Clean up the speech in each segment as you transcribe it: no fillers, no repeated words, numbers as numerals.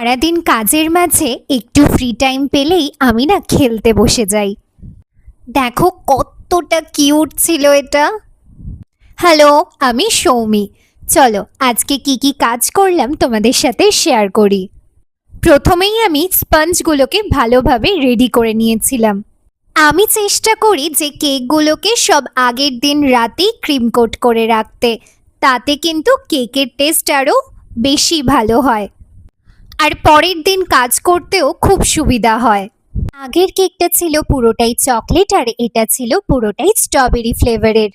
সারাদিন কাজের মাঝে একটু ফ্রি টাইম পেলেই আমি না খেলতে বসে যাই। দেখো কতটা কিউট ছিল এটা। হ্যালো, আমি সৌমি। চলো আজকে কি কি কাজ করলাম তোমাদের সাথে শেয়ার করি। প্রথমেই আমি স্পঞ্জগুলোকে ভালোভাবে রেডি করে নিয়েছিলাম। আমি চেষ্টা করি যে কেকগুলোকে সব আগের দিন রাতেই ক্রিম কোট করে রাখতে, তাতে কিন্তু কেকের টেস্ট আরও বেশি ভালো হয় আর পরের দিন কাজ করতেও খুব সুবিধা হয়। আগের কেকটা ছিল পুরোটাই চকলেট আর এটা ছিল পুরোটাই স্ট্রবেরি ফ্লেভারের।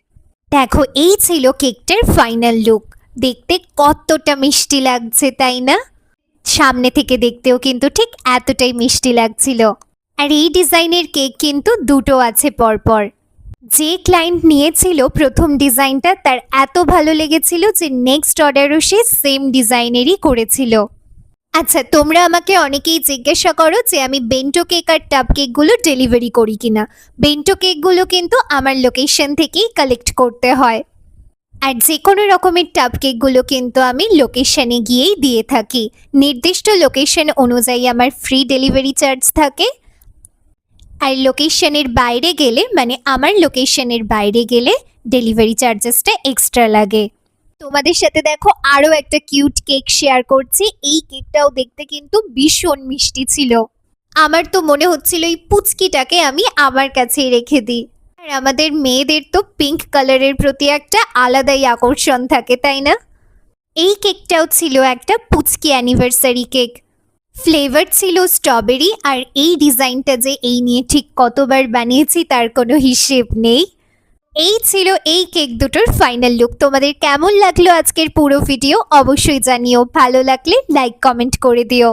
দেখো এই ছিল কেকটার ফাইনাল লুক। দেখতে কতটা মিষ্টি লাগছে তাই না? সামনে থেকে দেখতেও কিন্তু ঠিক এতটাই মিষ্টি লাগছিল। আর এই ডিজাইনের কেক কিন্তু দুটো আছে পরপর। যে ক্লায়েন্ট নিয়েছিল প্রথম ডিজাইনটা তার এত ভালো লেগেছিল যে নেক্সট অর্ডারও সে সেম ডিজাইনেরই করেছিল। আচ্ছা, তোমরা আমাকে অনেকেই জিজ্ঞাসা করো যে আমি বেন্টো কেক আর টাব কেকগুলো ডেলিভারি করি কিনা। বেন্টো কেকগুলো কিন্তু আমার লোকেশন থেকেই কালেক্ট করতে হয়, আর যে কোনো রকমের টাব কেকগুলো কিন্তু আমি লোকেশনে গিয়েই দিয়ে থাকি। নির্দিষ্ট লোকেশন অনুযায়ী আমার ফ্রি ডেলিভারি চার্জ থাকে, আর লোকেশনের বাইরে গেলে মানে আমার লোকেশনের বাইরে গেলে ডেলিভারি চার্জেসটা এক্সট্রা লাগে। তোমাদের সাথে দেখো আরও একটা কিউট কেক শেয়ার করছি। এই কেকটাও দেখতে কিন্তু ভীষণ মিষ্টি ছিল। আমার তো মনে হচ্ছিল এই পুচকিটাকে আমি আমার কাছেই রেখে দিই। আর আমাদের মেয়েদের তো পিঙ্ক কালারের প্রতি একটা আলাদাই আকর্ষণ থাকে, তাই না? এই কেকটাও ছিল একটা পুচকি অ্যানিভার্সারি কেক। ফ্লেভার ছিল স্ট্রবেরি, আর এই ডিজাইনটা যে এই নিয়ে ঠিক কতবার বানিয়েছি তার কোনো হিসেব নেই। এই ছিল এই কেক দুটোর ফাইনাল লুক। তোমাদের কেমন লাগলো আজকের পুরো ভিডিও অবশ্যই জানিও। ভালো লাগলে লাইক কমেন্ট করে দিও।